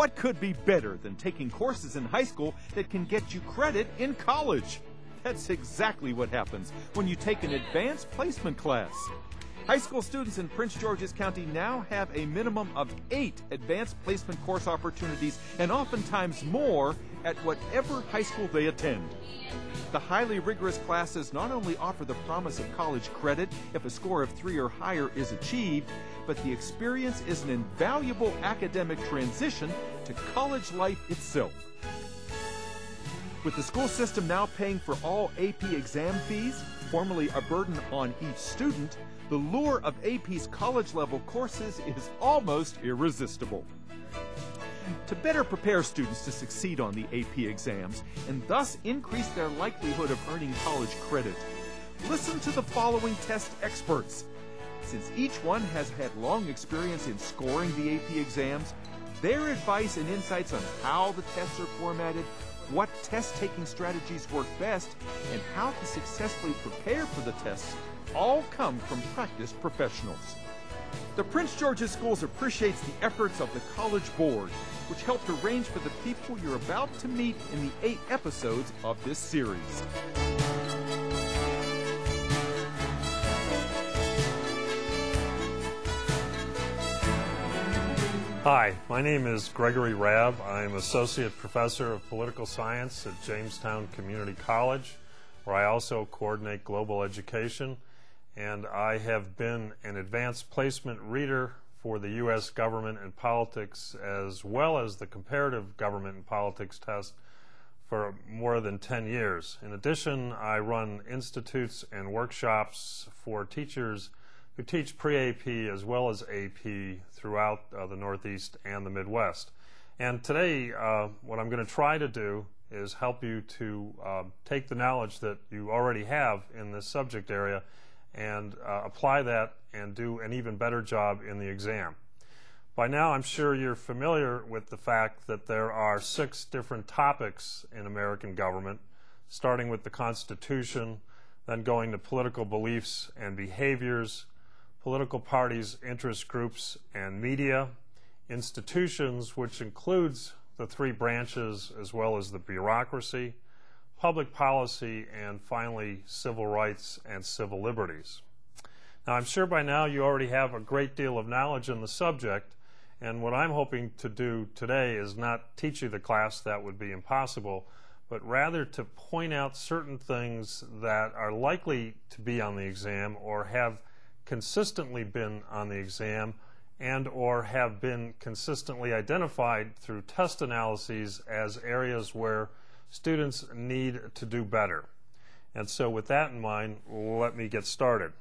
What could be better than taking courses in high school that can get you credit in college? That's exactly what happens when you take an advanced placement class. High school students in Prince George's County now have a minimum of 8 advanced placement course opportunities and oftentimes more at whatever high school they attend. The highly rigorous classes not only offer the promise of college credit if a score of 3 or higher is achieved, but the experience is an invaluable academic transition to college life itself. With the school system now paying for all AP exam fees, formerly a burden on each student, the lure of AP's college-level courses is almost irresistible. To better prepare students to succeed on the AP exams and thus increase their likelihood of earning college credit, listen to the following test experts. Since each one has had long experience in scoring the AP exams, their advice and insights on how the tests are formatted, what test-taking strategies work best, and how to successfully prepare for the tests all come from practiced professionals. The Prince George's Schools appreciates the efforts of the College Board, which helped arrange for the people you're about to meet in the 8 episodes of this series. Hi, my name is Gregory Rabb. I'm Associate Professor of Political Science at Jamestown Community College, where I also coordinate global education, and I have been an advanced placement reader for the U.S. Government and Politics as well as the Comparative Government and Politics test for more than 10 years. In addition, I run institutes and workshops for teachers who teach pre-AP as well as AP throughout the Northeast and the Midwest. And today, what I'm going to try to do is help you to take the knowledge that you already have in this subject area and apply that and do an even better job in the exam. By now, I'm sure you're familiar with the fact that there are 6 different topics in American government, starting with the Constitution, then going to political beliefs and behaviors, political parties, interest groups, and media, institutions, which includes the 3 branches as well as the bureaucracy, public policy, and finally civil rights and civil liberties. Now, I'm sure by now you already have a great deal of knowledge in the subject, and what I'm hoping to do today is not teach you the class, that would be impossible, but rather to point out certain things that are likely to be on the exam or have consistently been on the exam and or have been consistently identified through test analyses as areas where students need to do better. And so with that in mind, let me get started.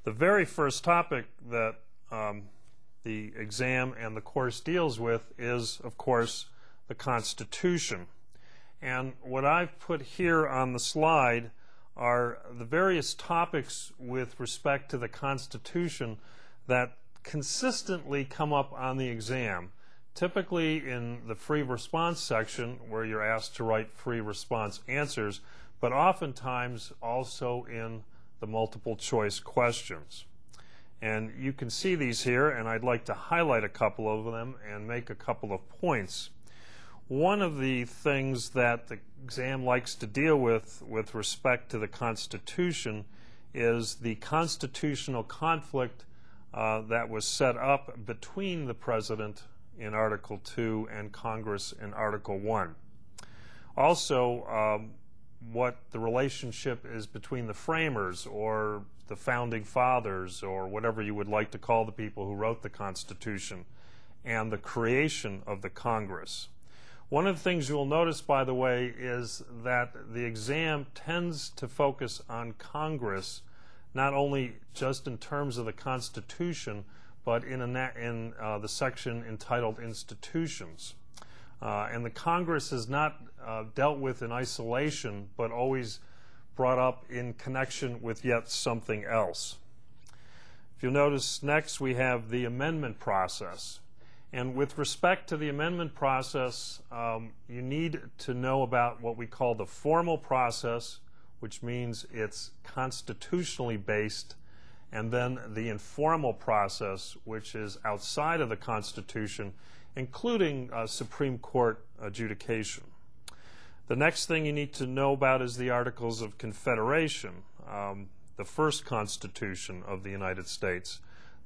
The very first topic that the exam and the course deals with is, of course, the Constitution. And what I've put here on the slide are the various topics with respect to the Constitution that consistently come up on the exam, typically in the free response section where you're asked to write free response answers, but oftentimes also in the multiple choice questions. And you can see these here, and I'd like to highlight a couple of them and make a couple of points. One of the things that the exam likes to deal with respect to the Constitution is the constitutional conflict that was set up between the President in Article 2 and Congress in Article 1. Also, what the relationship is between the framers or the founding fathers or whatever you would like to call the people who wrote the Constitution and the creation of the Congress. One of the things you'll notice, by the way, is that the exam tends to focus on Congress, not only just in terms of the Constitution, but in the section entitled Institutions. And the Congress is not dealt with in isolation, but always brought up in connection with yet something else. If you'll notice, next we have the amendment process. And with respect to the amendment process, you need to know about what we call the formal process, which means it's constitutionally based, and then the informal process, which is outside of the Constitution, including Supreme Court adjudication. The next thing you need to know about is the Articles of Confederation, the first Constitution of the United States.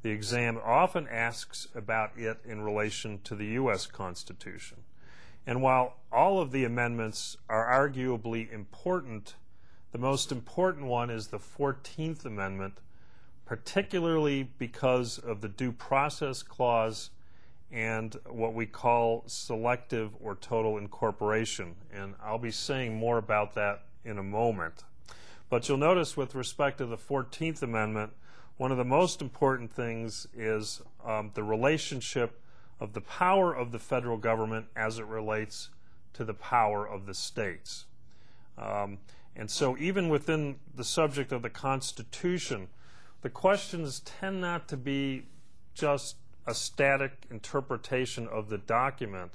The exam often asks about it in relation to the U.S. Constitution. And while all of the amendments are arguably important, the most important one is the 14th Amendment, particularly because of the Due Process Clause and what we call selective or total incorporation. And I'll be saying more about that in a moment. But you'll notice with respect to the 14th Amendment, one of the most important things is the relationship of the power of the federal government as it relates to the power of the states. And so even within the subject of the Constitution, the questions tend not to be just a static interpretation of the document,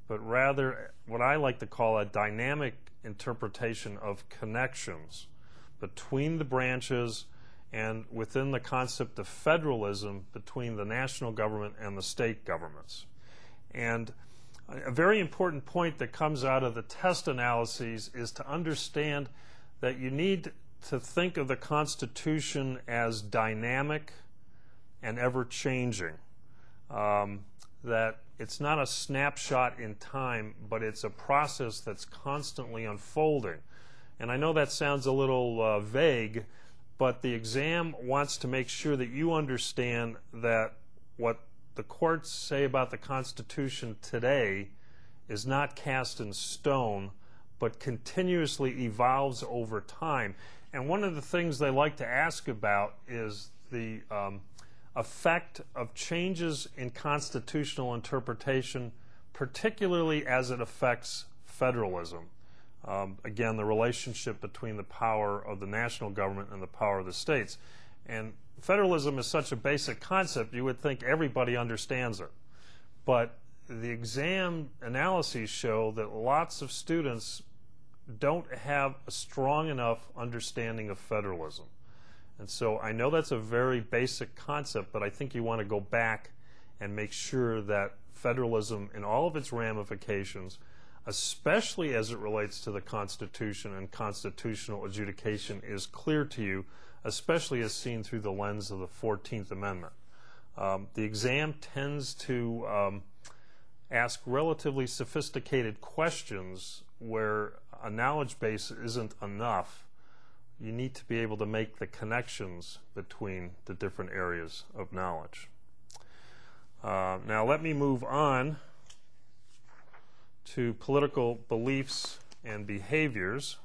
but rather what I like to call a dynamic interpretation of connections between the branches and within the concept of federalism between the national government and the state governments. And a very important point that comes out of the test analyses is to understand that you need to think of the Constitution as dynamic and ever-changing. That it's not a snapshot in time, but it's a process that's constantly unfolding. And I know that sounds a little vague, but the exam wants to make sure that you understand that what the courts say about the Constitution today is not cast in stone, but continuously evolves over time. And one of the things they like to ask about is the effect of changes in constitutional interpretation, particularly as it affects federalism. Again, the relationship between the power of the national government and the power of the states. And federalism is such a basic concept, you would think everybody understands it. But the exam analyses show that lots of students don't have a strong enough understanding of federalism. And so I know that's a very basic concept, but I think you want to go back and make sure that federalism in all of its ramifications, especially as it relates to the Constitution and constitutional adjudication, is clear to you, especially as seen through the lens of the 14th Amendment. The exam tends to ask relatively sophisticated questions where a knowledge base isn't enough. You need to be able to make the connections between the different areas of knowledge. Now let me move on to political beliefs and behaviors.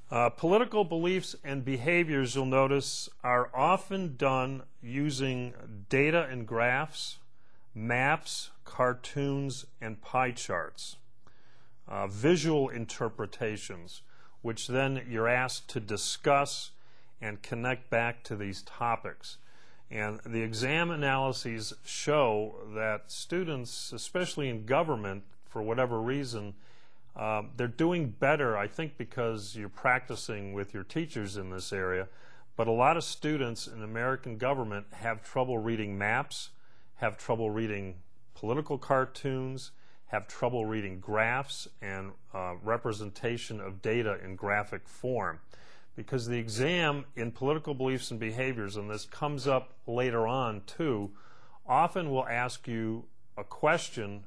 Political beliefs and behaviors, you'll notice, are often done using data and graphs, maps, cartoons, and pie charts. Visual interpretations, which then you're asked to discuss and connect back to these topics. And the exam analyses show that students, especially in government, for whatever reason, they're doing better, I think because you're practicing with your teachers in this area, but a lot of students in American government have trouble reading maps, have trouble reading political cartoons, have trouble reading graphs and representation of data in graphic form. Because the exam in political beliefs and behaviors, and this comes up later on too, often will ask you a question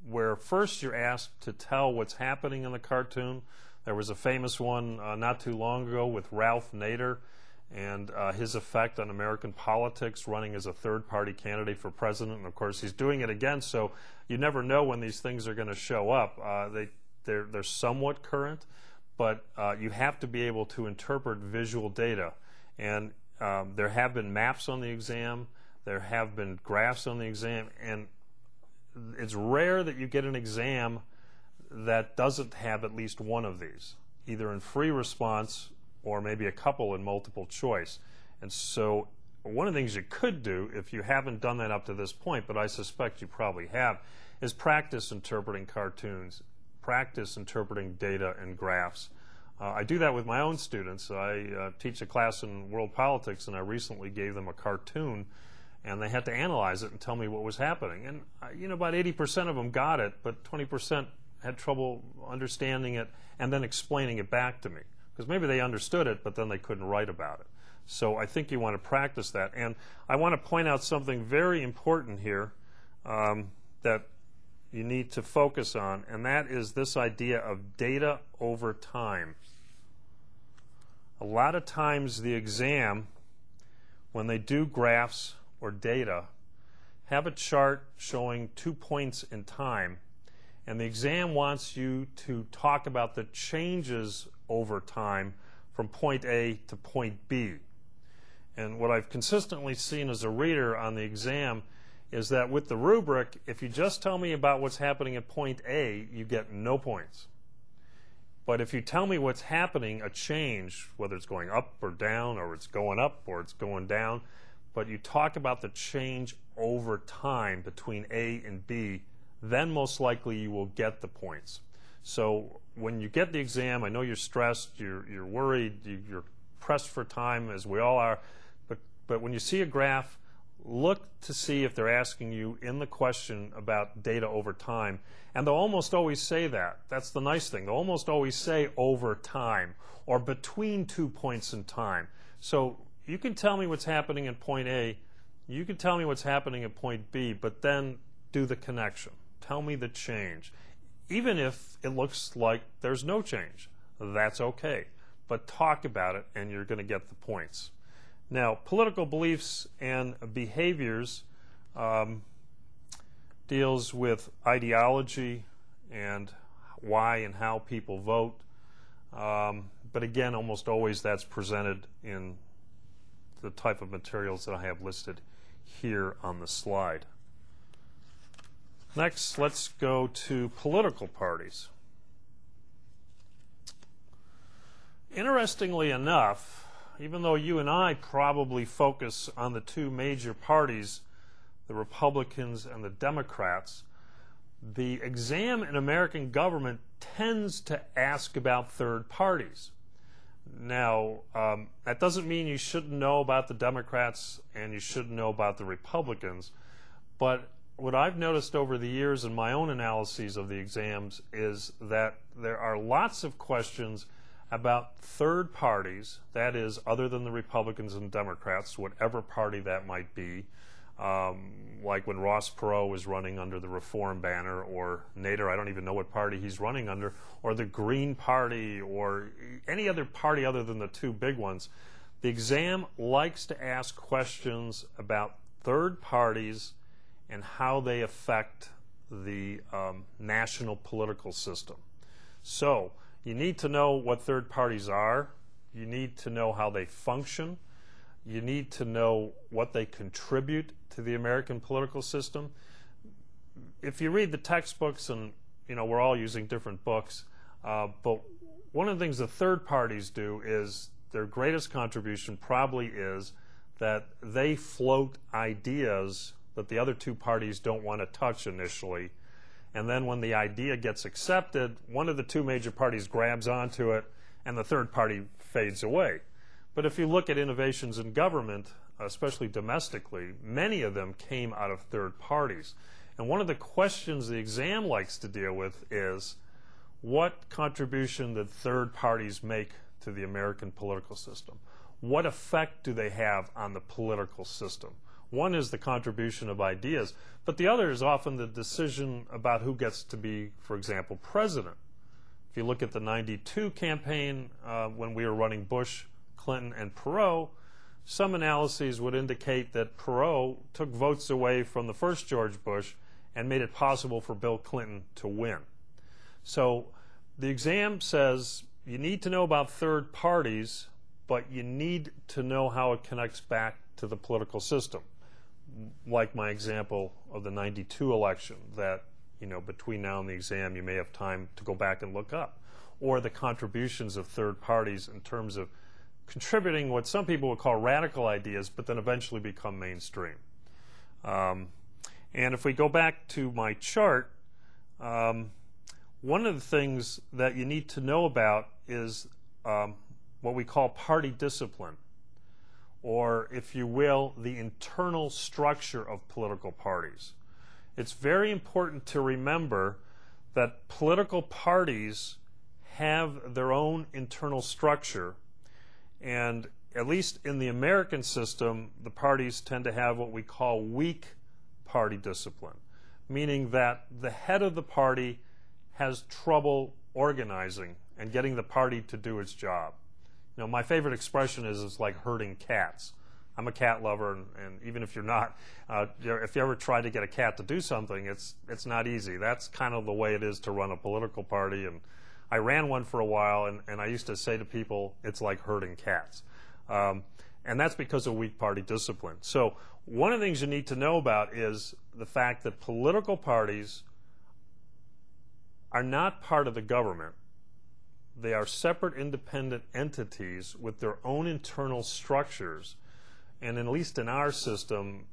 where first you're asked to tell what's happening in the cartoon. There was a famous one not too long ago with Ralph Nader and his effect on American politics, running as a third-party candidate for president. And of course, he's doing it again, so you never know when these things are going to show up. They're somewhat current, but you have to be able to interpret visual data. And there have been maps on the exam, there have been graphs on the exam, and it's rare that you get an exam that doesn't have at least one of these, either in free response or maybe a couple in multiple choice. And so one of the things you could do, if you haven't done that up to this point, but I suspect you probably have, is practice interpreting cartoons, practice interpreting data and graphs. I do that with my own students. I teach a class in world politics, and I recently gave them a cartoon, and they had to analyze it and tell me what was happening. And about 80% of them got it, but 20% had trouble understanding it and then explaining it back to me, because maybe they understood it, but then they couldn't write about it. So I think you want to practice that. And I want to point out something very important here that you need to focus on, and that is this idea of data over time. A lot of times the exam, when they do graphs or data, have a chart showing 2 points in time, and the exam wants you to talk about the changes over time from point A to point B. And what I've consistently seen as a reader on the exam is that with the rubric, if you just tell me about what's happening at point A, you get no points. But if you tell me what's happening, a change, whether it's going up or down, or it's going up or it's going down, but you talk about the change over time between A and B, then most likely you will get the points. So when you get the exam, I know you're stressed, you're worried, you're pressed for time, as we all are, but when you see a graph, look to see if they're asking you in the question about data over time. And they'll almost always say that. That's the nice thing. They'll almost always say over time or between 2 points in time. So you can tell me what's happening at point A, you can tell me what's happening at point B, but then do the connection. Tell me the change. Even if it looks like there's no change, that's okay. But talk about it and you're going to get the points. Now, political beliefs and behaviors deals with ideology and why and how people vote. But again, almost always that's presented in the type of materials that I have listed here on the slide. Next, let's go to political parties. Interestingly enough, even though you and I probably focus on the two major parties, the Republicans and the Democrats, the exam in American government tends to ask about third parties. Now, that doesn't mean you shouldn't know about the Democrats and you shouldn't know about the Republicans, but what I've noticed over the years in my own analyses of the exams is that there are lots of questions about third parties, that is, other than the Republicans and Democrats, whatever party that might be, like when Ross Perot was running under the Reform banner, or Nader, I don't even know what party he's running under, or the Green Party, or any other party other than the two big ones. The exam likes to ask questions about third parties and how they affect the national political system. So, you need to know what third parties are. You need to know how they function. You need to know what they contribute to the American political system. If you read the textbooks, and we're all using different books, but one of the things the third parties do is their greatest contribution probably is that they float ideas that the other two parties don't want to touch initially. And then when the idea gets accepted, one of the two major parties grabs onto it, and the third party fades away. But if you look at innovations in government, especially domestically, many of them came out of third parties. And one of the questions the exam likes to deal with is, what contribution did third parties make to the American political system? What effect do they have on the political system? One is the contribution of ideas, but the other is often the decision about who gets to be, for example, president. If you look at the '92 campaign, when we were running Bush, Clinton, and Perot, some analyses would indicate that Perot took votes away from the first George Bush and made it possible for Bill Clinton to win. So the exam says you need to know about third parties, but you need to know how it connects back to the political system. Like my example of the '92 election, that between now and the exam you may have time to go back and look up, or the contributions of third parties in terms of contributing what some people would call radical ideas, but then eventually become mainstream. And if we go back to my chart, one of the things that you need to know about is what we call party discipline, or, if you will, the internal structure of political parties. It's very important to remember that political parties have their own internal structure, and at least in the American system, the parties tend to have what we call weak party discipline, meaning that the head of the party has trouble organizing and getting the party to do its job. You know, my favorite expression is it's like herding cats. I'm a cat lover, and even if you're not, if you ever try to get a cat to do something, it's not easy. That's kind of the way it is to run a political party, and I ran one for a while, and I used to say to people, it's like herding cats. And that's because of weak party discipline. So one of the things you need to know about is the fact that political parties are not part of the government. They are separate independent entities with their own internal structures. And at least in our system,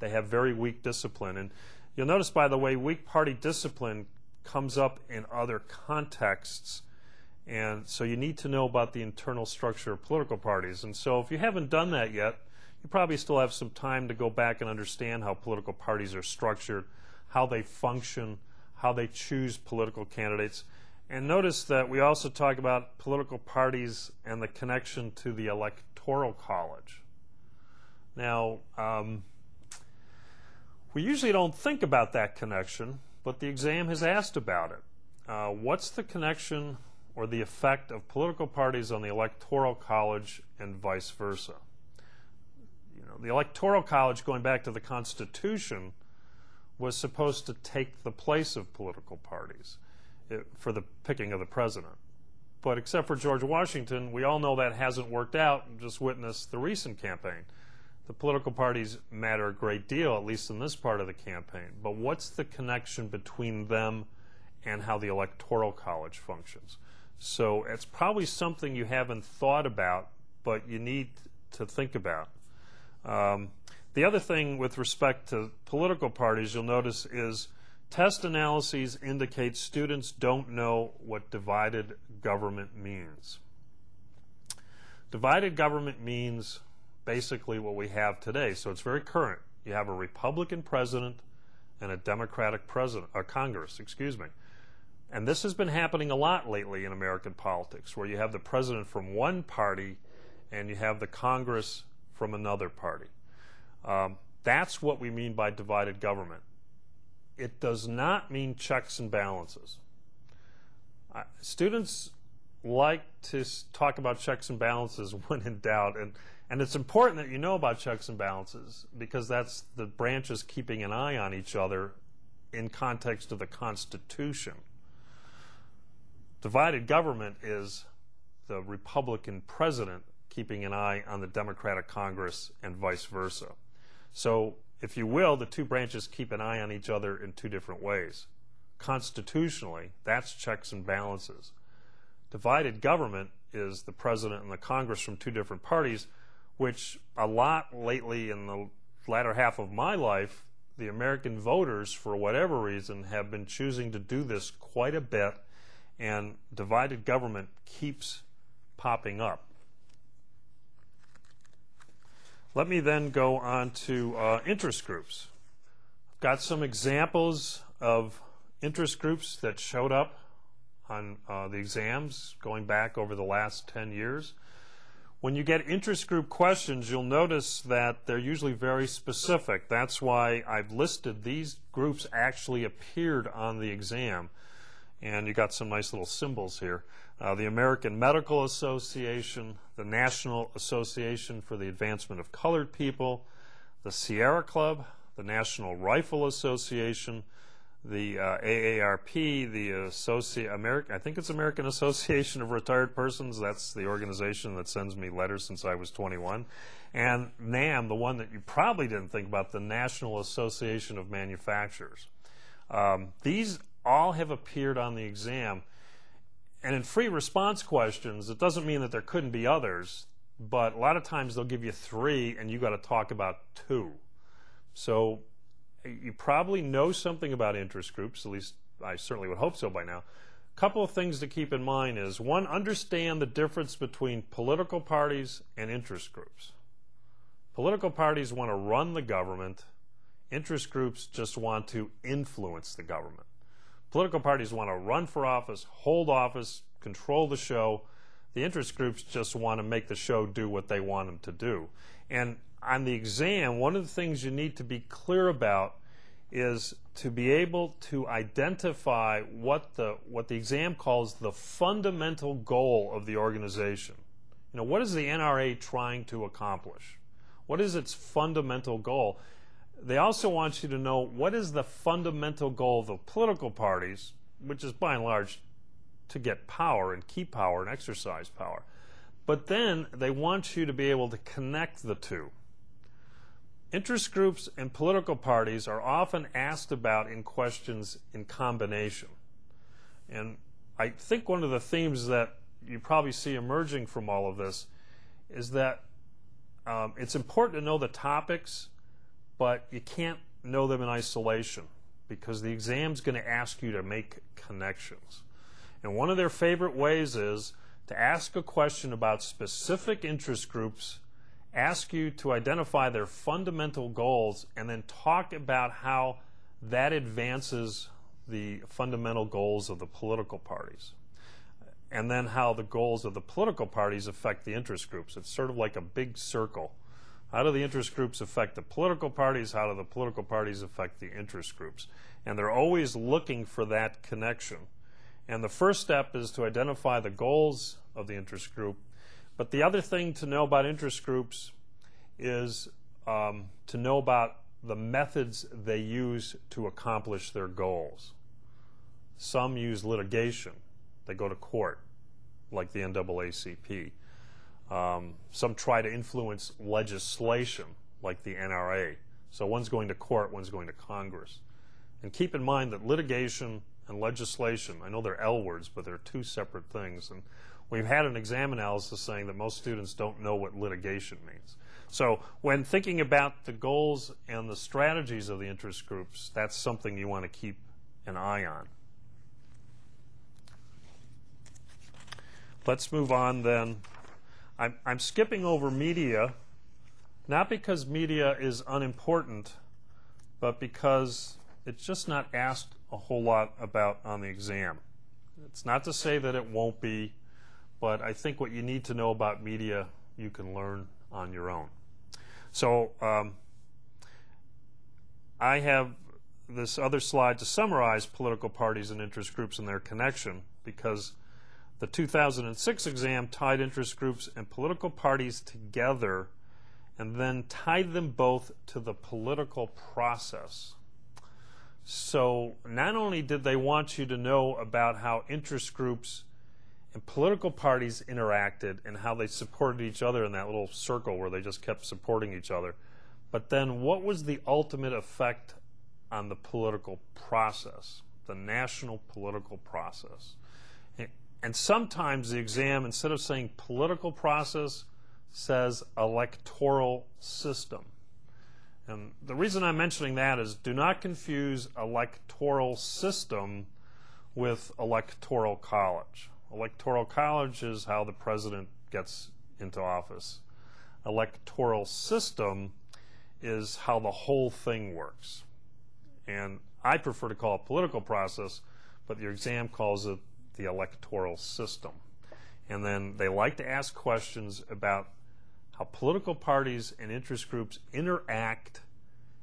they have very weak discipline. And you'll notice, by the way, weak party discipline comes up in other contexts. And so you need to know about the internal structure of political parties. And so if you haven't done that yet, you probably still have some time to go back and understand how political parties are structured, how they function, how they choose political candidates. And notice that we also talk about political parties and the connection to the Electoral College. Now, we usually don't think about that connection, but the exam has asked about it. What's the connection or the effect of political parties on the Electoral College and vice versa? You know, the Electoral College, going back to the Constitution, was supposed to take the place of political parties for the picking of the president. But except for George Washington, we all know that hasn't worked out. Just witness the recent campaign. The political parties matter a great deal, at least in this part of the campaign. But what's the connection between them and how the Electoral College functions? So it's probably something you haven't thought about, but you need to think about. The other thing with respect to political parties you'll notice is test analyses indicate students don't know what divided government means. Divided government means basically what we have today, so it's very current. You have a Republican president and a Democratic Congress, And this has been happening a lot lately in American politics, where you have the president from one party and you have the Congress from another party. That's what we mean by divided government. It does not mean checks and balances. Students like to talk about checks and balances when in doubt, and it's important that you know about checks and balances, because that's the branches keeping an eye on each other in context of the Constitution. Divided government is the Republican president keeping an eye on the Democratic Congress and vice versa. So, if you will, the two branches keep an eye on each other in two different ways. Constitutionally, that's checks and balances. Divided government is the president and the Congress from two different parties, which a lot lately in the latter half of my life, the American voters, for whatever reason, have been choosing to do this quite a bit, and divided government keeps popping up. Let me then go on to interest groups. I've got some examples of interest groups that showed up on the exams going back over the last 10 years. When you get interest group questions, you'll notice that they're usually very specific. That's why I've listed these groups actually appeared on the exam. And you got some nice little symbols here. The American Medical Association, the National Association for the Advancement of Colored People, the Sierra Club, the National Rifle Association, the AARP, the I think it's American Association of Retired Persons. That's the organization that sends me letters since I was 21. And NAM, the one that you probably didn't think about, the National Association of Manufacturers. These all have appeared on the exam. And in free response questions, it doesn't mean that there couldn't be others, but a lot of times they'll give you 3 and you got to talk about 2. So you probably know something about interest groups, at least I certainly would hope so by now. A couple of things to keep in mind is, one, understand the difference between political parties and interest groups. Political parties want to run the government. Interest groups just want to influence the government. Political parties want to run for office, hold office, control the show. The interest groups just want to make the show do what they want them to do. And on the exam, one of the things you need to be clear about is to be able to identify what the exam calls the fundamental goal of the organization. You know, what is the NRA trying to accomplish? What is its fundamental goal? They also want you to know what is the fundamental goal of the political parties, which is by and large to get power and keep power and exercise power. But then they want you to be able to connect the two. Interest groups and political parties are often asked about in questions in combination. And I think one of the themes that you probably see emerging from all of this is that it's important to know the topics, but you can't know them in isolation because the exam's going to ask you to make connections. And one of their favorite ways is to ask a question about specific interest groups, ask you to identify their fundamental goals, and then talk about how that advances the fundamental goals of the political parties. And then how the goals of the political parties affect the interest groups. It's sort of like a big circle. How do the interest groups affect the political parties? How do the political parties affect the interest groups? And they're always looking for that connection. And the first step is to identify the goals of the interest group. But the other thing to know about interest groups is to know about the methods they use to accomplish their goals. Some use litigation. They go to court, like the NAACP. Some try to influence legislation, like the NRA. So one's going to court, one's going to Congress. And keep in mind that litigation and legislation, I know they're L words, but they're two separate things. And we've had an exam analysis saying that most students don't know what litigation means. So when thinking about the goals and the strategies of the interest groups, that's something you want to keep an eye on. Let's move on then. I'm skipping over media, not because media is unimportant, but because it's just not asked a whole lot about on the exam. It's not to say that it won't be, but I think what you need to know about media you can learn on your own. So I have this other slide to summarize political parties and interest groups and their connection, because the 2006 exam tied interest groups and political parties together and then tied them both to the political process. So not only did they want you to know about how interest groups and political parties interacted and how they supported each other in that little circle where they just kept supporting each other, but then what was the ultimate effect on the political process, the national political process? And sometimes the exam, instead of saying political process, says electoral system. And the reason I'm mentioning that is do not confuse electoral system with electoral college. Electoral college is how the president gets into office. Electoral system is how the whole thing works. And I prefer to call it political process, but your exam calls it the electoral system. And then they like to ask questions about how political parties and interest groups interact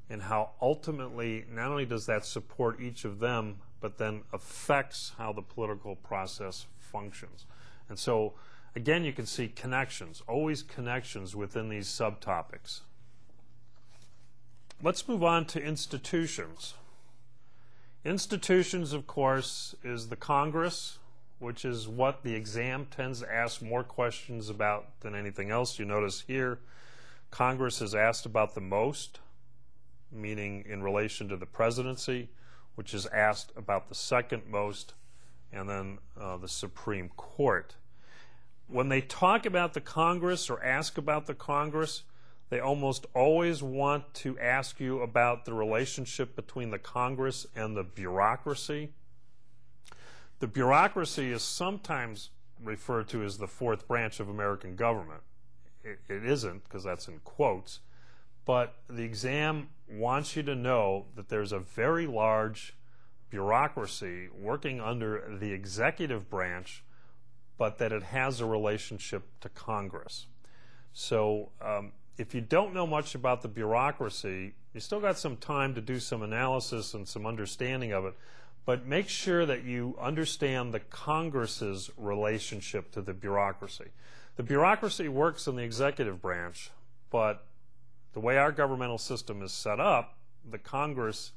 and how ultimately not only does that support each of them, but then affects how the political process functions. And so again, you can see connections, always connections within these subtopics. Let's move on to institutions. Institutions, of course, is the Congress, which is what the exam tends to ask more questions about than anything else. You notice here, Congress is asked about the most, meaning in relation to the presidency, which is asked about the second most, and then the Supreme Court. When they talk about the Congress or ask about the Congress, they almost always want to ask you about the relationship between the Congress and the bureaucracy. The bureaucracy is sometimes referred to as the fourth branch of American government. It isn't, because that's in quotes, but the exam wants you to know that there's a very large bureaucracy working under the executive branch, but that it has a relationship to Congress. So if you don't know much about the bureaucracy, you still got some time to do some analysis and some understanding of it, but make sure that you understand the Congress's relationship to the bureaucracy. The bureaucracy works in the executive branch, but the way our governmental system is set up, the Congress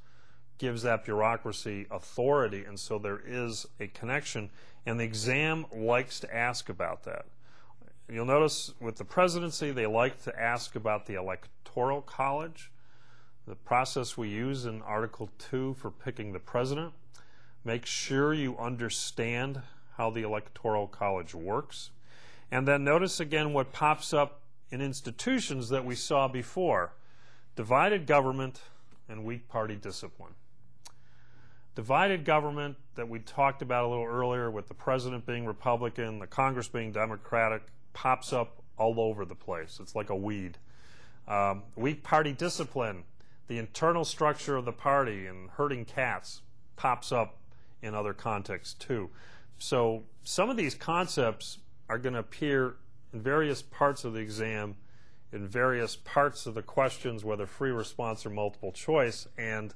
gives that bureaucracy authority, and so there is a connection, and the exam likes to ask about that. You'll notice with the presidency, they like to ask about the Electoral College, the process we use in Article 2 for picking the president. Make sure you understand how the Electoral College works. And then notice again what pops up in institutions that we saw before: divided government and weak party discipline. Divided government that we talked about a little earlier, with the president being Republican, the Congress being Democratic, pops up all over the place. It's like a weed. Weak party discipline, the internal structure of the party and herding cats, pops up in other contexts too. So some of these concepts are going to appear in various parts of the exam, in various parts of the questions, whether free response or multiple choice, and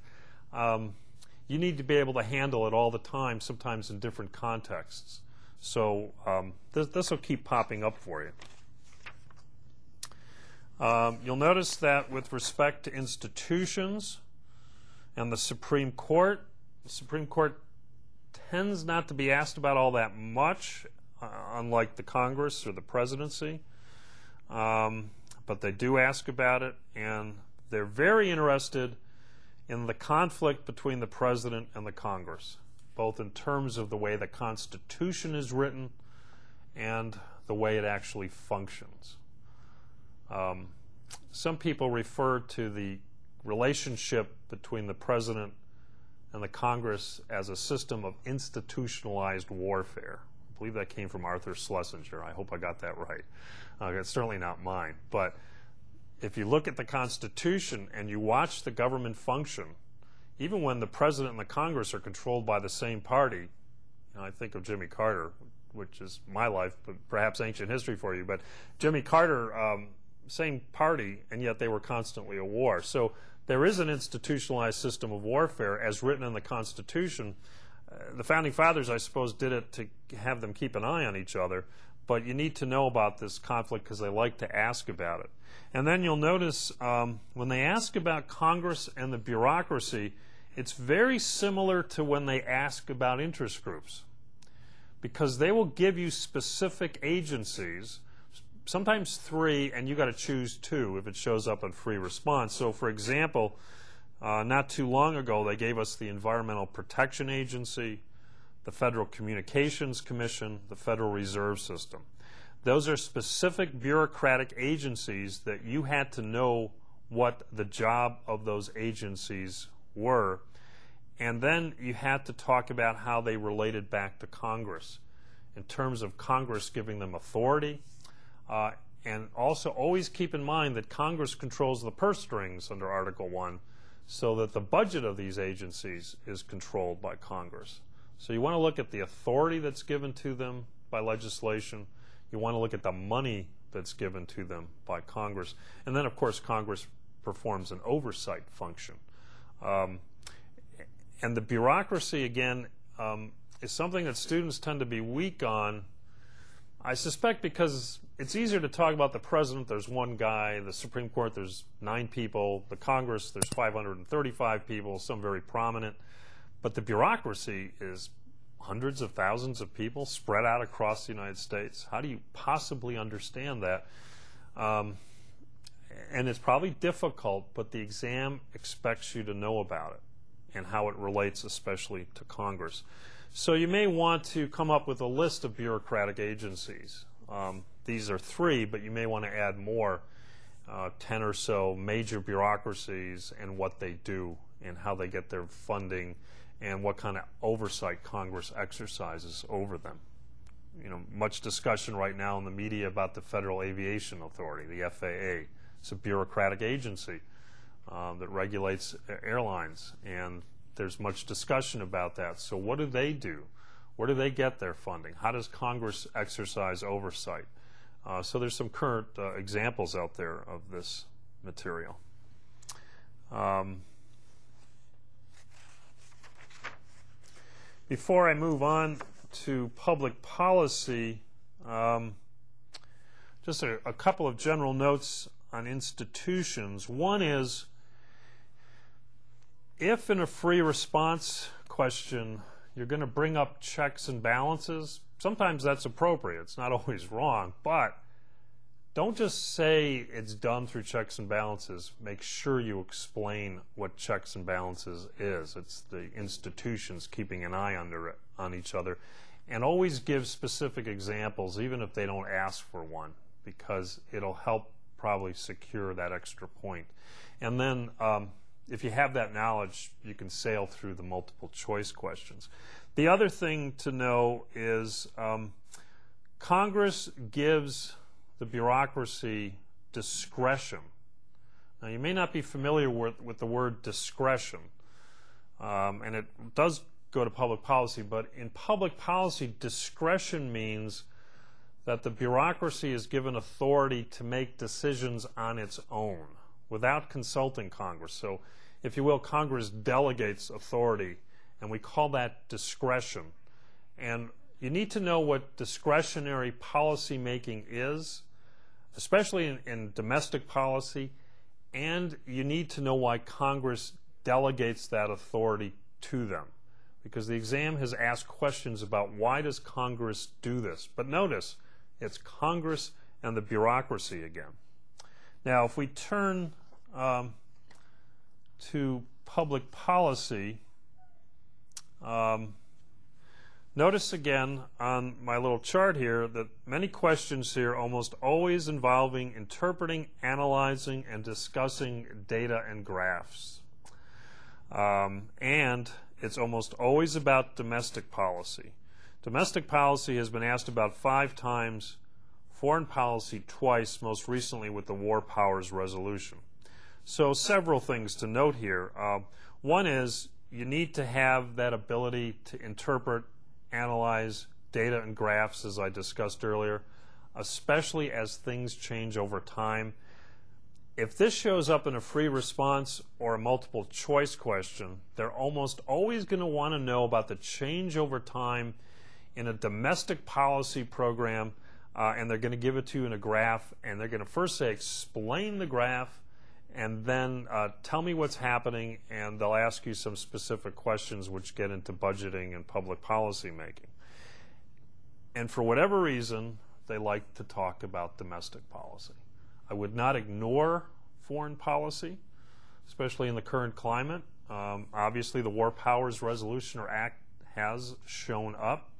you need to be able to handle it all the time, sometimes in different contexts. So this will keep popping up for you. You'll notice that with respect to institutions and the Supreme Court tends not to be asked about all that much, unlike the Congress or the presidency. But they do ask about it, and they're very interested in the conflict between the president and the Congress, both in terms of the way the Constitution is written and the way it actually functions. Some people refer to the relationship between the president and the Congress as a system of institutionalized warfare. I believe that came from Arthur Schlesinger. I hope I got that right. It's certainly not mine. But if you look at the Constitution and you watch the government function, even when the president and the Congress are controlled by the same party, I think of Jimmy Carter, which is my life, but perhaps ancient history for you. But Jimmy Carter, same party, and yet they were constantly at war. So there is an institutionalized system of warfare as written in the Constitution. The Founding Fathers, I suppose, did it to have them keep an eye on each other, but you need to know about this conflict because they like to ask about it. And then you'll notice when they ask about Congress and the bureaucracy, it's very similar to when they ask about interest groups, because they will give you specific agencies, sometimes 3, and you got to choose 2 if it shows up in free response. So for example, not too long ago they gave us the Environmental Protection Agency, the Federal Communications Commission, the Federal Reserve System. Those are specific bureaucratic agencies that you had to know what the job of those agencies were. And then you had to talk about how they related back to Congress in terms of Congress giving them authority. And also always keep in mind that Congress controls the purse strings under Article 1, so that the budget of these agencies is controlled by Congress. So you want to look at the authority that's given to them by legislation. You want to look at the money that's given to them by Congress. And then, of course, Congress performs an oversight function. And the bureaucracy, again, is something that students tend to be weak on, I suspect because it's easier to talk about the president. There's one guy. The Supreme Court, there's 9 people. The Congress, there's 535 people, some very prominent. But the bureaucracy is hundreds of thousands of people spread out across the United States. How do you possibly understand that? And it's probably difficult, but the exam expects you to know about it and how it relates especially to Congress. So you may want to come up with a list of bureaucratic agencies. These are 3, but you may want to add more, 10 or so major bureaucracies and what they do and how they get their funding and what kind of oversight Congress exercises over them. You know, much discussion right now in the media about the Federal Aviation Authority, the FAA. It's a bureaucratic agency that regulates airlines, and there's much discussion about that. So what do they do? Where do they get their funding? How does Congress exercise oversight? So there's some current examples out there of this material. Before I move on to public policy, just a couple of general notes on institutions. One is, if in a free response question you're going to bring up checks and balances, sometimes that's appropriate. It's not always wrong, but don't just say it's done through checks and balances. Make sure you explain what checks and balances is. It's the institutions keeping an eye on each other. And always give specific examples, even if they don't ask for one, because it'll help probably secure that extra point. And then if you have that knowledge, you can sail through the multiple choice questions. The other thing to know is Congress gives the bureaucracy discretion. Now, you may not be familiar with the word discretion, and it does go to public policy, but in public policy, discretion means that the bureaucracy is given authority to make decisions on its own without consulting Congress. So, if you will, Congress delegates authority, and we call that discretion. And you need to know what discretionary policy making is, especially in domestic policy, and you need to know why Congress delegates that authority to them, because the exam has asked questions about why does Congress do this. But notice, it's Congress and the bureaucracy again. Now, if we turn to public policy, notice again on my little chart here that many questions here almost always involving interpreting, analyzing, and discussing data and graphs. And it's almost always about domestic policy. Domestic policy has been asked about 5 times, foreign policy twice, most recently with the War Powers Resolution. So several things to note here. One is you need to have that ability to interpret, analyze data and graphs, as I discussed earlier, especially as things change over time. If this shows up in a free response or a multiple choice question, they're almost always going to want to know about the change over time in a domestic policy program, and they're going to give it to you in a graph, and they're going to first say, explain the graph, and then tell me what's happening, and they'll ask you some specific questions which get into budgeting and public policy making. And for whatever reason, they like to talk about domestic policy. I would not ignore foreign policy, especially in the current climate. Obviously, the War Powers Resolution or Act has shown up,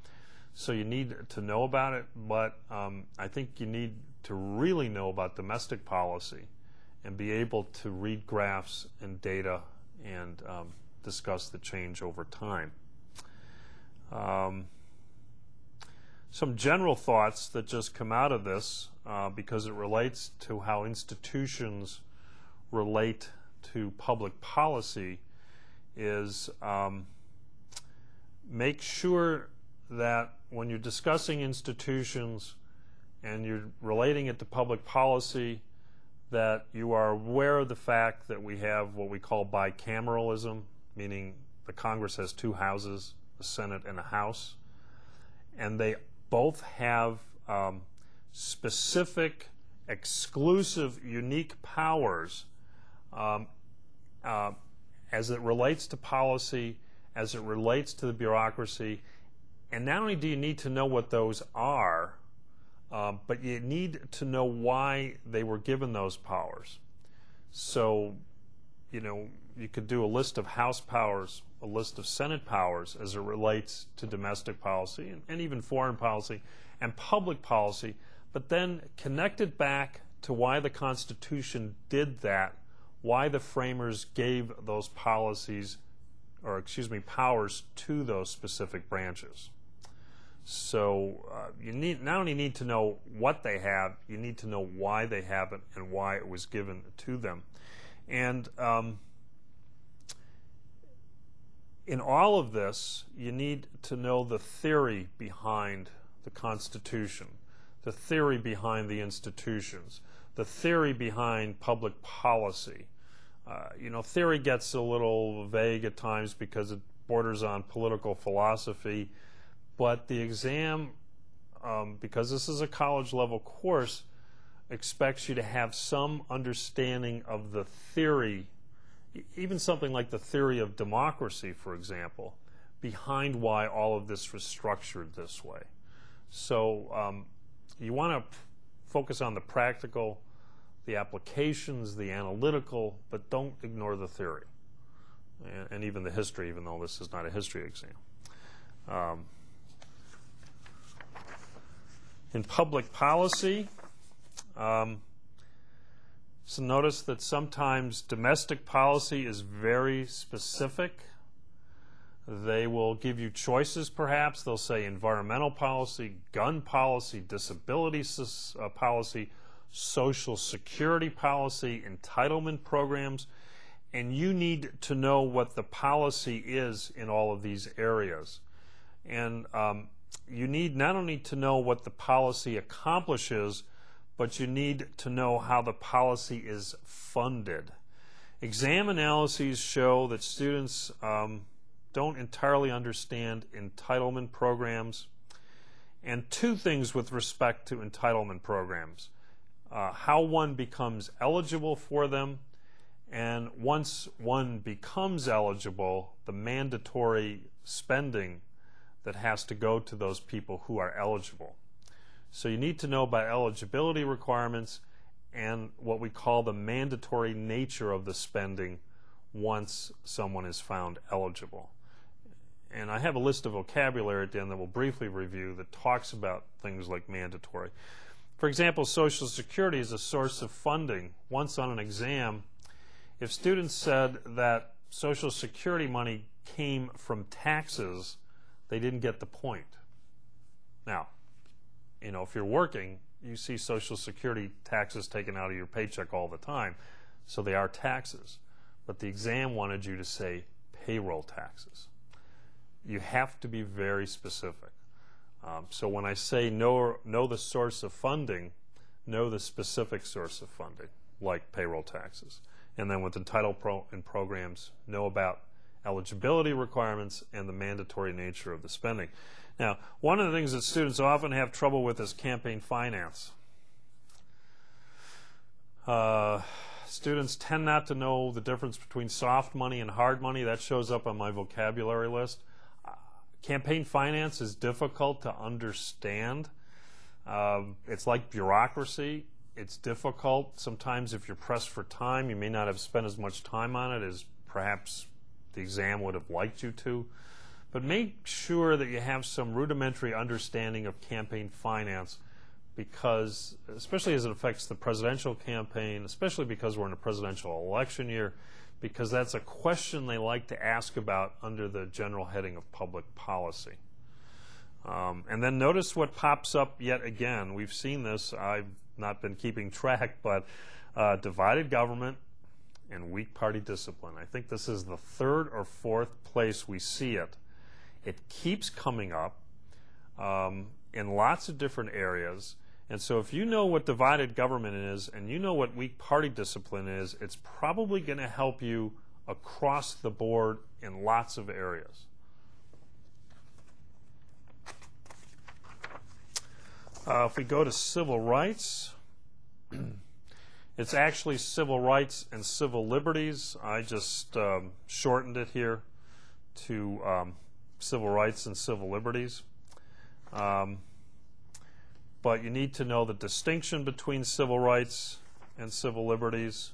so you need to know about it, but I think you need to really know about domestic policy and be able to read graphs and data and discuss the change over time. Some general thoughts that just come out of this, because it relates to how institutions relate to public policy, is make sure that when you're discussing institutions and you're relating it to public policy, that you are aware of the fact that we have what we call bicameralism, meaning the Congress has 2 houses, a Senate and a House, and they both have specific, exclusive, unique powers as it relates to policy, as it relates to the bureaucracy. And not only do you need to know what those are, but you need to know why they were given those powers. So, you know, you could do a list of House powers, a list of Senate powers as it relates to domestic policy and even foreign policy and public policy, but then connect it back to why the Constitution did that, why the framers gave those policies powers to those specific branches. So you not only need to know what they have, you need to know why they have it and why it was given to them. And in all of this, you need to know the theory behind the Constitution, the theory behind the institutions, the theory behind public policy. Theory gets a little vague at times because it borders on political philosophy, but the exam, because this is a college-level course, expects you to have some understanding of the theory, even something like the theory of democracy, for example, behind why all of this was structured this way. So you want to focus on the practical, the applications, the analytical, but don't ignore the theory and even the history, even though this is not a history exam. In public policy, so notice that sometimes domestic policy is very specific. They will give you choices, perhaps. They'll say environmental policy, gun policy, disability policy, social security policy, entitlement programs, and you need to know what the policy is in all of these areas. And you need not only to know what the policy accomplishes, but you need to know how the policy is funded. Exam analyses show that students don't entirely understand entitlement programs, and two things with respect to entitlement programs. How one becomes eligible for them, and once one becomes eligible, the mandatory spending that has to go to those people who are eligible. So you need to know about eligibility requirements and what we call the mandatory nature of the spending once someone is found eligible. And I have a list of vocabulary at the end that we'll briefly review that talks about things like mandatory. For example, Social Security is a source of funding. Once on an exam, if students said that Social Security money came from taxes, they didn't get the point. Now, if you're working, you see Social Security taxes taken out of your paycheck all the time, so they are taxes. But the exam wanted you to say payroll taxes. You have to be very specific. So when I say know the source of funding, know the specific source of funding, like payroll taxes. And then with entitlement programs, know about eligibility requirements and the mandatory nature of the spending. Now, one of the things that students often have trouble with is campaign finance. Students tend not to know the difference between soft money and hard money. That shows up on my vocabulary list. Campaign finance is difficult to understand. It's like bureaucracy. It's difficult. Sometimes if you're pressed for time, you may not have spent as much time on it as perhaps the exam would have liked you to. But make sure that you have some rudimentary understanding of campaign finance, because, especially as it affects the presidential campaign, especially because we're in a presidential election year, because that's a question they like to ask about under the general heading of public policy. And then notice what pops up yet again. We've seen this. I've not been keeping track, but divided government and weak party discipline. I think this is the third or fourth place we see it. It keeps coming up in lots of different areas. And so if you know what divided government is and you know what weak party discipline is, it's probably going to help you across the board in lots of areas. If we go to civil rights, it's actually civil rights and civil liberties. I just shortened it here to civil rights and civil liberties. But you need to know the distinction between civil rights and civil liberties.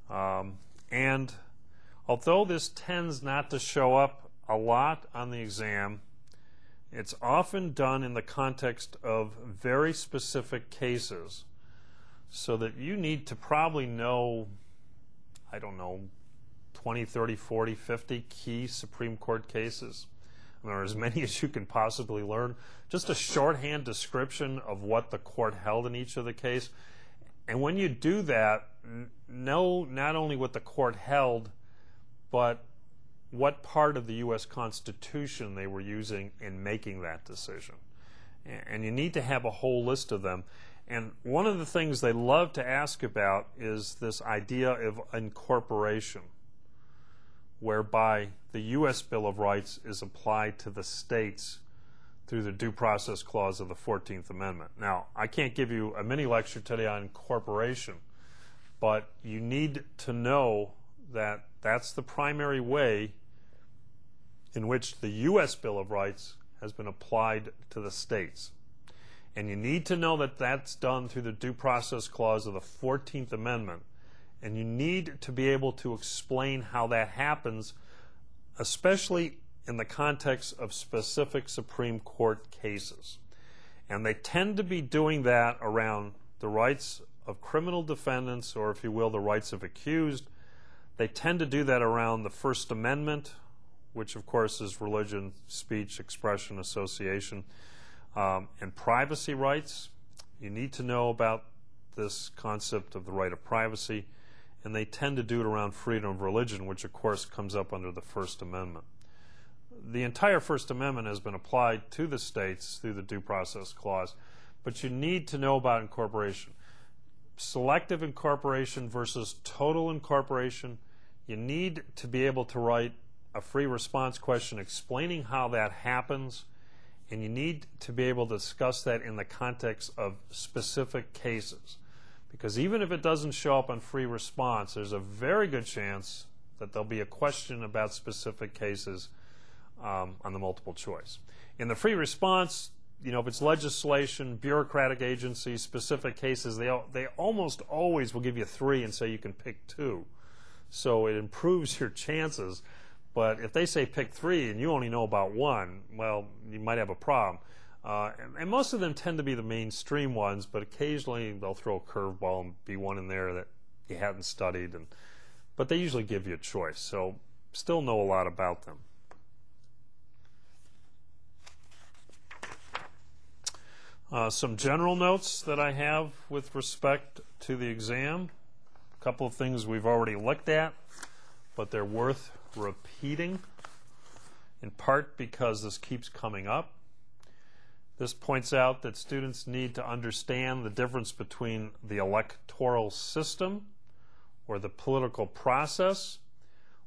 And although this tends not to show up a lot on the exam, it's often done in the context of very specific cases, so that you need to probably know, I don't know, 20, 30, 40, 50 key Supreme Court cases. And there are as many as you can possibly learn. Just a shorthand description of what the court held in each of the case. And when you do that, know not only what the court held, but what part of the U.S. Constitution they were using in making that decision. And you need to have a whole list of them. And one of the things they love to ask about is this idea of incorporation, whereby the U.S. Bill of Rights is applied to the states through the Due Process Clause of the 14th Amendment. Now, I can't give you a mini lecture today on incorporation, but you need to know that that's the primary way in which the U.S. Bill of Rights has been applied to the states. And you need to know that that's done through the Due Process Clause of the 14th Amendment. And you need to be able to explain how that happens, especially in the context of specific Supreme Court cases. And they tend to be doing that around the rights of criminal defendants, or if you will, the rights of accused. They tend to do that around the First Amendment, which of course is religion, speech, expression, association, and privacy rights. You need to know about this concept of the right of privacy, and they tend to do it around freedom of religion, which of course comes up under the First Amendment. The entire First Amendment has been applied to the states through the Due Process Clause, but you need to know about incorporation. Selective incorporation versus total incorporation. You need to be able to write a free response question explaining how that happens, and you need to be able to discuss that in the context of specific cases. Because even if it doesn't show up on free response, there's a very good chance that there'll be a question about specific cases on the multiple choice. In the free response, if it's legislation, bureaucratic agencies, specific cases, they almost always will give you 3 and say you can pick 2. So it improves your chances. But if they say pick 3 and you only know about 1, well, you might have a problem. And most of them tend to be the mainstream ones, but occasionally they'll throw a curveball and be one in there that you hadn't studied. But they usually give you a choice, so still know a lot about them. Some general notes that I have with respect to the exam. A couple of things we've already looked at, but they're worth repeating, in part because this keeps coming up. This points out that students need to understand the difference between the electoral system, or the political process,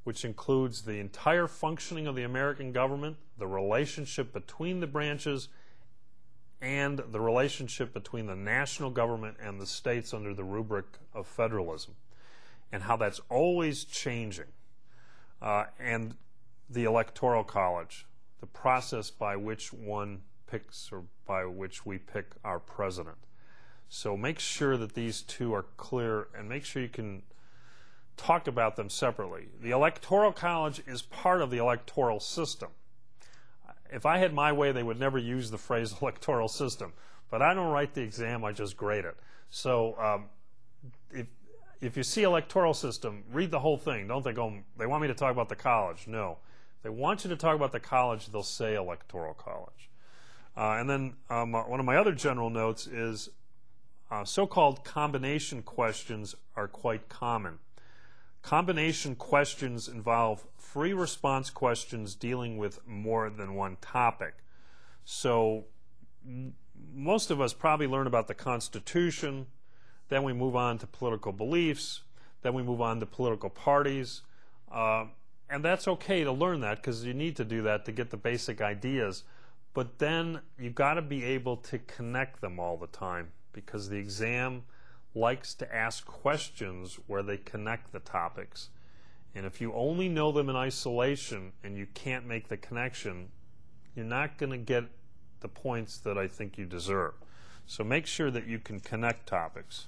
which includes the entire functioning of the American government, the relationship between the branches, and the relationship between the national government and the states under the rubric of federalism, and how that's always changing. And the Electoral College, the process by which one picks, or by which we pick our president. So make sure that these two are clear, and make sure you can talk about them separately. The Electoral College is part of the electoral system. If I had my way, they would never use the phrase electoral system. But I don't write the exam, I just grade it. So if you see electoral system, read the whole thing. Don't think, oh, they want me to talk about the college. No. If they want you to talk about the college, they'll say Electoral College. And then one of my other general notes is so-called combination questions are quite common. Combination questions involve free response questions dealing with more than one topic. So most of us probably learn about the Constitution, then we move on to political beliefs, then we move on to political parties, and that's okay to learn that because you need to do that to get the basic ideas. But then you've got to be able to connect them all the time, because the exam likes to ask questions where they connect the topics. And if you only know them in isolation and you can't make the connection, you're not going to get the points that I think you deserve. So make sure that you can connect topics.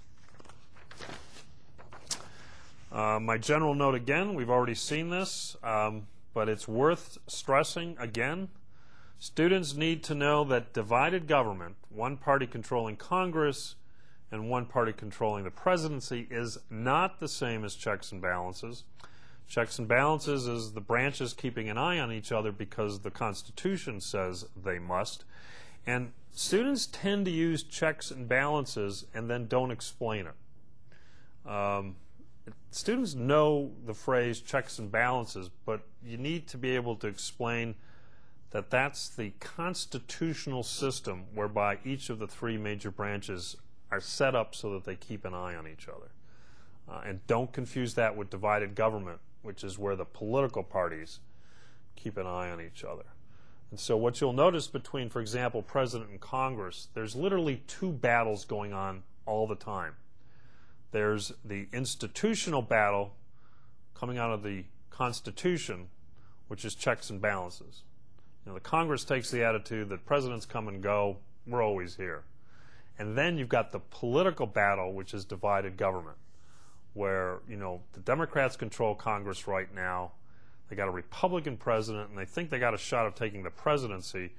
My general note again, we've already seen this, but it's worth stressing again. Students need to know that divided government, one party controlling Congress and one party controlling the presidency, is not the same as checks and balances. Checks and balances is the branches keeping an eye on each other because the Constitution says they must. And students tend to use checks and balances and then don't explain it. Students know the phrase checks and balances, but you need to be able to explain that that's the constitutional system whereby each of the three major branches are set up so that they keep an eye on each other. And don't confuse that with divided government, which is where the political parties keep an eye on each other. And so what you'll notice between, for example, President and Congress, there's literally two battles going on all the time. There's the institutional battle coming out of the Constitution, which is checks and balances. You know, the Congress takes the attitude that presidents come and go, we're always here. And then you've got the political battle, which is divided government, where, you know, the Democrats control Congress right now. They got a Republican president, and they think they got a shot of taking the presidency,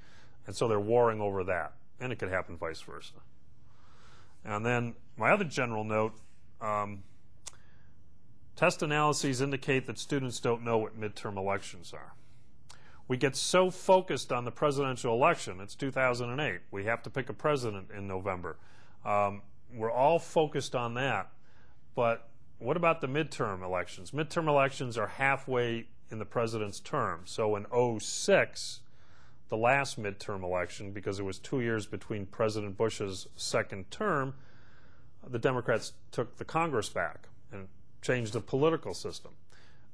and so they're warring over that. And it could happen vice versa. And then my other general note, test analyses indicate that students don't know what midterm elections are. We get so focused on the presidential election. It's 2008. We have to pick a president in November. We're all focused on that. But what about the midterm elections? Midterm elections are halfway in the president's term. So in 2006, the last midterm election, because it was 2 years between President Bush's second term, the Democrats took the Congress back and changed the political system.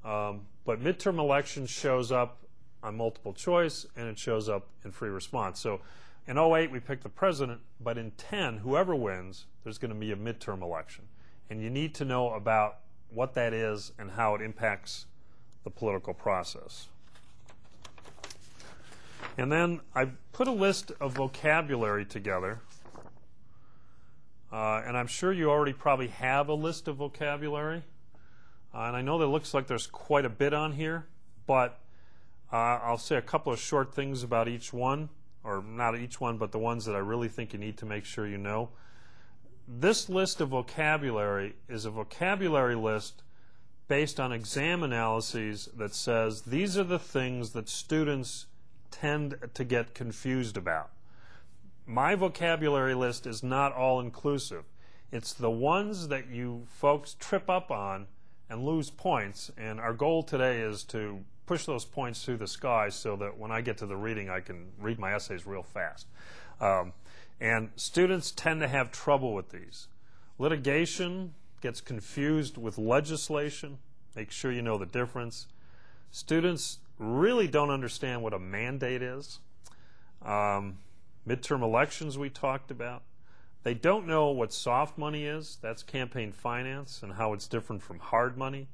But midterm elections shows up on multiple choice, and it shows up in free response. So in 2008, we picked the president, but in 2010, whoever wins, there's going to be a midterm election. And you need to know about what that is and how it impacts the political process. And then I put a list of vocabulary together. And I'm sure you already probably have a list of vocabulary. And I know that it looks like there's quite a bit on here, but I'll say a couple of short things about each one, or not each one, but the ones that I really think you need to make sure you know. This list of vocabulary is a vocabulary list based on exam analyses that says these are the things that students tend to get confused about. My vocabulary list is not all-inclusive. It's the ones that you folks trip up on and lose points, and our goal today is to push those points through the sky so that when I get to the reading, I can read my essays real fast. And students tend to have trouble with these. Litigation gets confused with legislation. Make sure you know the difference. Students really don't understand what a mandate is. Midterm elections we talked about. They don't know what soft money is. That's campaign finance and how it's different from hard money.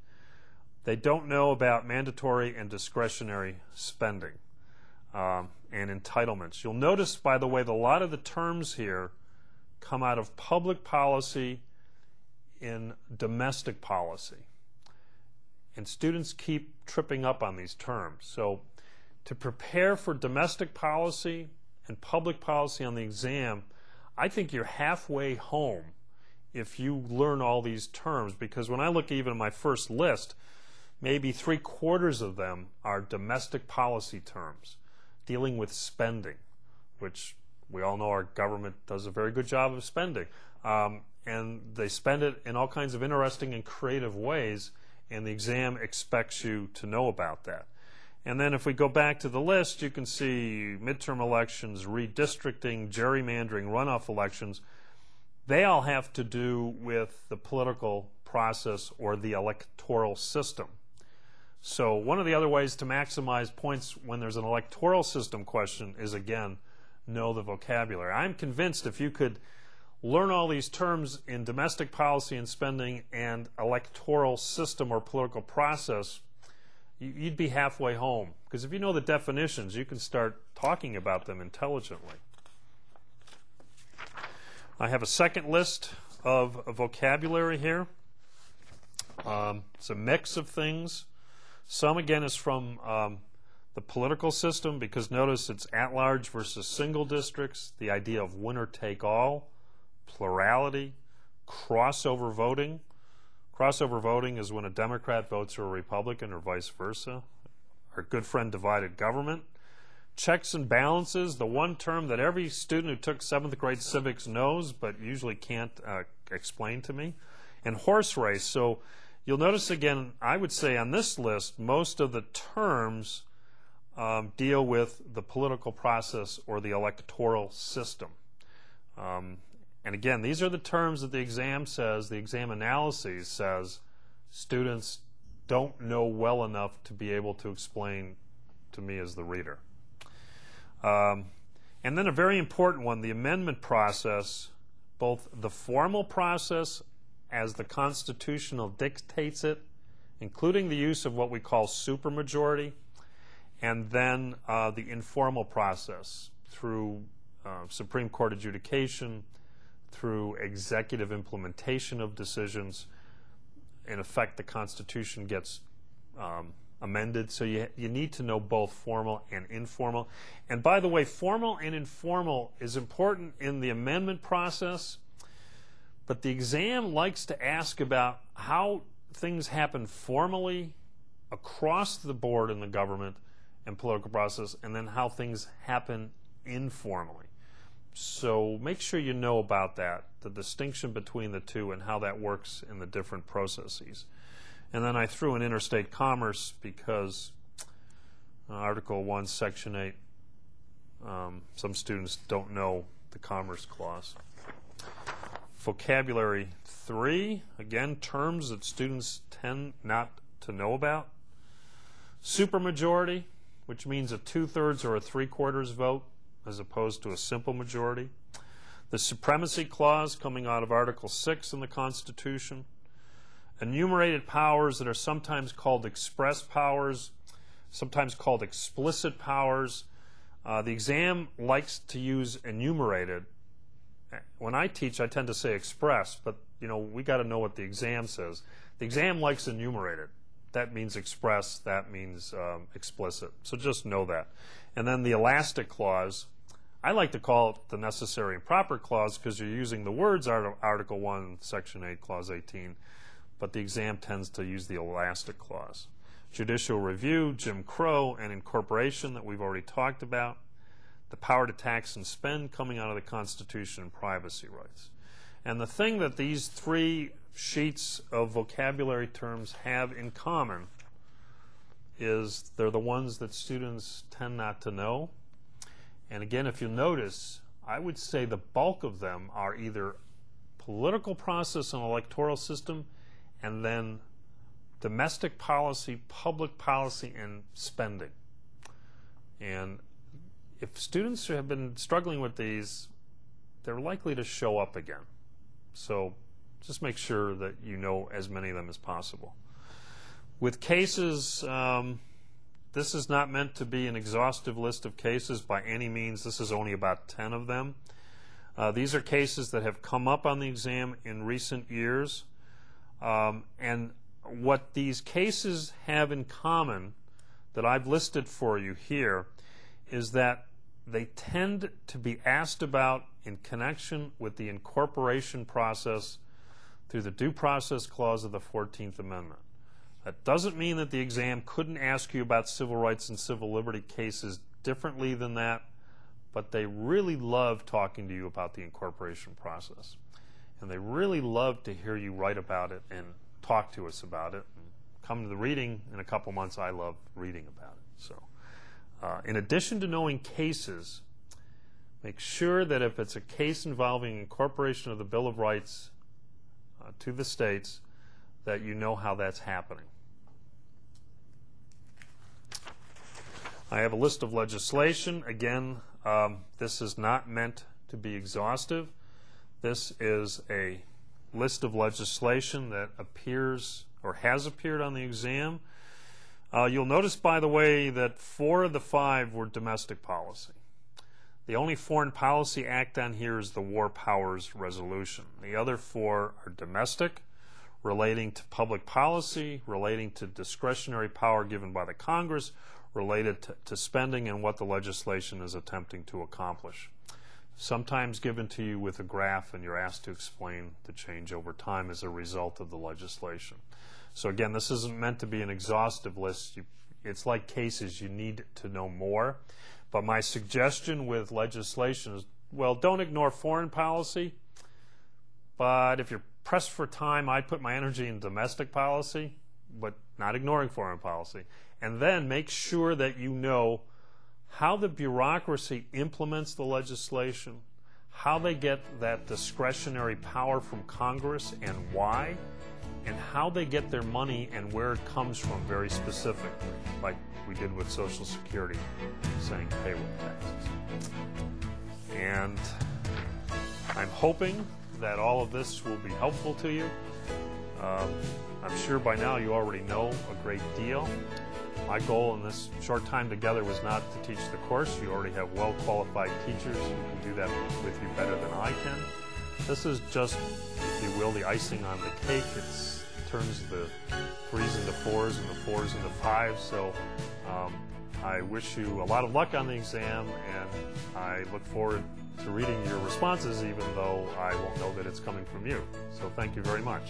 They don't know about mandatory and discretionary spending and entitlements. You'll notice, by the way, that a lot of the terms here come out of public policy in domestic policy. And students keep tripping up on these terms. So to prepare for domestic policy and public policy on the exam, I think you're halfway home if you learn all these terms, because when I look even at my first list, maybe 3/4 of them are domestic policy terms dealing with spending, which we all know our government does a very good job of spending. And they spend it in all kinds of interesting and creative ways, and the exam expects you to know about that. And then if we go back to the list, you can see midterm elections, redistricting, gerrymandering, runoff elections. They all have to do with the political process or the electoral system. So one of the other ways to maximize points when there's an electoral system question is, again, know the vocabulary. I'm convinced if you could learn all these terms in domestic policy and spending and electoral system or political process, you'd be halfway home. Because if you know the definitions, you can start talking about them intelligently. I have a second list of vocabulary here. It's a mix of things. Some, again, is from the political system, because notice it's at-large versus single districts, the idea of winner-take-all, plurality, crossover voting. Crossover voting is when a Democrat votes for a Republican or vice versa. Our good friend divided government. Checks and balances, the one term that every student who took 7th grade civics knows but usually can't explain to me. And horse race. So you'll notice again, I would say on this list, most of the terms deal with the political process or the electoral system. And again, these are the terms that the exam says, the exam analysis says, students don't know well enough to be able to explain to me as the reader. And then a very important one, the amendment process, both the formal process as the Constitutional dictates it, including the use of what we call supermajority, and then the informal process through Supreme Court adjudication, through executive implementation of decisions. In effect, the Constitution gets amended, so you need to know both formal and informal. And by the way, formal and informal is important in the amendment process, but the exam likes to ask about how things happen formally across the board in the government and political process, and then how things happen informally. So make sure you know about that, the distinction between the two and how that works in the different processes. And then I threw in interstate commerce because Article 1, Section 8, some students don't know the Commerce Clause. Vocabulary 3, again, terms that students tend not to know about. Supermajority, which means a 2/3 or a 3/4 vote, as opposed to a simple majority. The Supremacy Clause coming out of Article 6 in the Constitution. Enumerated powers that are sometimes called express powers, sometimes called explicit powers. The exam likes to use enumerated. When I teach, I tend to say express, but we got to know what the exam says. The exam likes enumerated. That means express, that means explicit. So just know that. And then the elastic clause, I like to call it the necessary and proper clause because you're using the words Article 1, Section 8, Clause 18, but the exam tends to use the elastic clause. Judicial review, Jim Crow, and incorporation that we've already talked about. The power to tax and spend coming out of the Constitution, and privacy rights. And the thing that these 3 sheets of vocabulary terms have in common is they're the ones that students tend not to know. And again, if you notice, I would say the bulk of them are either political process and electoral system, and then domestic policy, public policy, and spending. And if students have been struggling with these, they're likely to show up again. So just make sure that you know as many of them as possible. With cases, this is not meant to be an exhaustive list of cases by any means. This is only about 10 of them. These are cases that have come up on the exam in recent years. And what these cases have in common that I've listed for you here is that they tend to be asked about in connection with the incorporation process through the Due Process Clause of the 14th Amendment. That doesn't mean that the exam couldn't ask you about civil rights and civil liberty cases differently than that, but they really love talking to you about the incorporation process. And they really love to hear you write about it and talk to us about it. And come to the reading in a couple months. I love reading about it. So, in addition to knowing cases, make sure that if it's a case involving incorporation of the Bill of Rights to the states, that you know how that's happening. I have a list of legislation. Again, this is not meant to be exhaustive. This is a list of legislation that appears or has appeared on the exam. You'll notice, by the way, that 4 of the 5 were domestic policy. The only foreign policy act on here is the War Powers Resolution. The other 4 are domestic, relating to public policy, relating to discretionary power given by the Congress, related to spending and what the legislation is attempting to accomplish. sometimes given to you with a graph, and you're asked to explain the change over time as a result of the legislation. So again, this isn't meant to be an exhaustive list. It's like cases, you need to know more. But my suggestion with legislation is, well, don't ignore foreign policy, but if you're pressed for time, I'd put my energy in domestic policy, but not ignoring foreign policy. And then make sure that you know how the bureaucracy implements the legislation, how they get that discretionary power from Congress and why, and how they get their money and where it comes from very specifically, like we did with Social Security, saying payroll taxes. And I'm hoping that all of this will be helpful to you. I'm sure by now you already know a great deal. My goal in this short time together was not to teach the course. You already have well-qualified teachers who can do that with you better than I can. This is just, if you will, the icing on the cake. It turns the 3s into 4s and the 4s into 5s. So I wish you a lot of luck on the exam, and I look forward to reading your responses, even though I won't know that it's coming from you. So thank you very much.